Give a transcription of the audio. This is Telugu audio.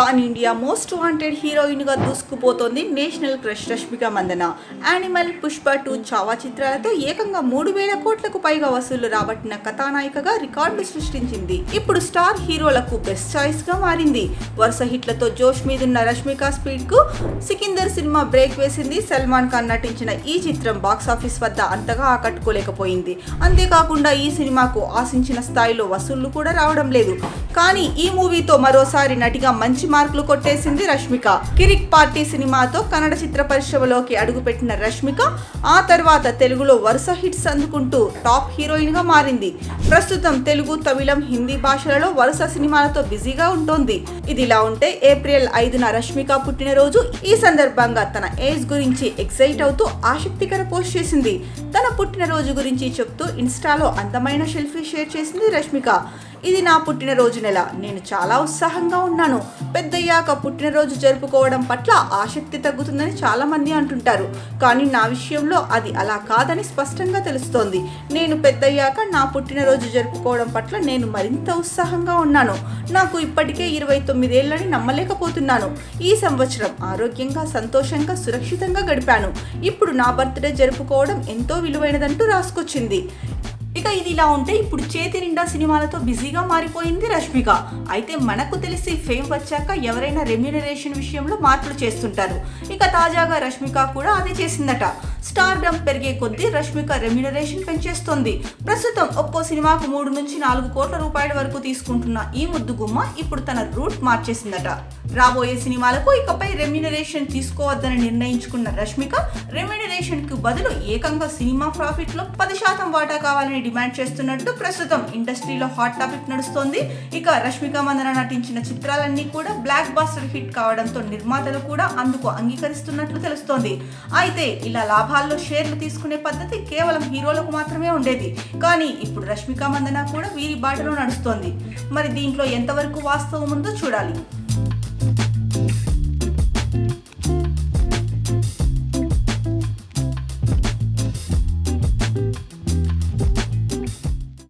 Pan India most wanted heroine గా దూసుకుపోతోంది national crush Rashmika Mandanna. Animal, Pushpa 2 Chhaava చిత్రాలతో ఏకంగా 3,000 కోట్లకు పైగా వసూళ్లు రాబట్టిన కథానాయికగా రికార్డులు సృష్టించింది. ఇప్పుడు స్టార్ హీరోలకు బెస్ట్ చాయిస్ గా మారింది. వరుస హిట్లతో జోష్ మీదున్న రష్మిక స్పీడ్ కు సికిందర్ సినిమా బ్రేక్ వేసింది. సల్మాన్ ఖాన్ నటించిన ఈ చిత్రం బాక్సాఫీస్ వద్ద అంతగా ఆకట్టుకోలేకపోయింది. అంతేకాకుండా ఈ సినిమాకు ఆశించిన స్థాయిలో వసూళ్లు కూడా రావడం లేదు. కానీ ఈ మూవీతో మరోసారి నటిగా మంచి మార్కులు కొట్టేసింది రష్మిక. కిరిక్ పార్టీ సినిమాతో కన్నడ చిత్ర పరిశ్రమలోకి అడుగుపెట్టిన రష్మిక ఆ తర్వాత తెలుగులో వరుస హిట్స్ అందుకుంటూ టాప్ హీరోయిన్ గా మారింది. ప్రస్తుతం తెలుగు, తమిళం, హిందీ భాషలలో వరుస సినిమాలతో బిజీగా ఉంటోంది. ఇదిలా ఉంటే ఏప్రిల్ 5న రష్మిక పుట్టినరోజు. ఈ సందర్భంగా తన ఏజ్ గురించి ఎక్సైట్ అవుతూ ఆసక్తికర పోస్ట్ చేసింది. తన పుట్టినరోజు గురించి చెప్తూ ఇన్స్టాలో అందమైన సెల్ఫీ షేర్ చేసింది రష్మిక. ఇది నా పుట్టినరోజు నెల. నేను చాలా ఉత్సాహంగా ఉన్నాను. పెద్దయ్యాక పుట్టినరోజు జరుపుకోవడం పట్ల ఆసక్తి తగ్గుతుందని చాలా మంది అంటుంటారు. కానీ నా విషయంలో అది అలా కాదని స్పష్టంగా తెలుస్తోంది. నేను పెద్దయ్యాక నా పుట్టినరోజు జరుపుకోవడం పట్ల నేను మరింత ఉత్సాహంగా ఉన్నాను. నాకు ఇప్పటికే 29 ఏళ్లని నమ్మలేకపోతున్నాను. ఈ సంవత్సరం ఆరోగ్యంగా, సంతోషంగా, సురక్షితంగా గడిపాను. ఇప్పుడు నా బర్త్డే జరుపుకోవడం ఎంతో విలువైనదంటూ రాసుకొచ్చింది. ఇక ఇది ఇలా ఉంటే ఇప్పుడు చేతి నిండా సినిమాలతో బిజీగా మారిపోయింది రష్మిక. అయితే మనకు తెలిసి ఫేమ్ వచ్చాక ఎవరైనా రెమ్యూనరేషన్ విషయంలో మార్పులు చేస్తుంటారు. ఇక తాజాగా రష్మిక కూడా అదే చేసిందట. స్టార్డమ్ పెరిగే కొద్దీ రష్మిక రెమ్యూనరేషన్ పెంచేస్తోంది. ప్రస్తుతం ఒక్కో సినిమాకు 3 నుంచి 4 కోట్ల రూపాయల వరకు తీసుకుంటున్న ఈ ముద్దుగుమ్మ ఇప్పుడు తన రూట్ మార్చేసిందట. రాబోయే సినిమాలకు ఇకపై రెమ్యూనరేషన్ తీసుకోవద్దని నిర్ణయించుకున్న రష్మిక రెమ్యూనరేషన్ కు బదులు ఏకంగా సినిమా ప్రాఫిట్ లో 10% వాటా కావాలని డిమాండ్ చేస్తున్నట్టు ప్రస్తుతం ఇండస్ట్రీలో హాట్ టాపిక్ నడుస్తోంది. ఇక రష్మిక మందన నటించిన చిత్రాలన్నీ కూడా బ్లాక్ బాస్టర్ హిట్ కావడంతో నిర్మాతలు కూడా అందుకు అంగీకరిస్తున్నట్లు తెలుస్తోంది. అయితే ఇలా లాభాల్లో షేర్లు తీసుకునే పద్ధతి కేవలం హీరోలకు మాత్రమే ఉండేది. కానీ ఇప్పుడు రష్మిక మందన కూడా వీరి బాటలో నడుస్తోంది. మరి దీంట్లో ఎంతవరకు వాస్తవం ఉందో చూడాలి.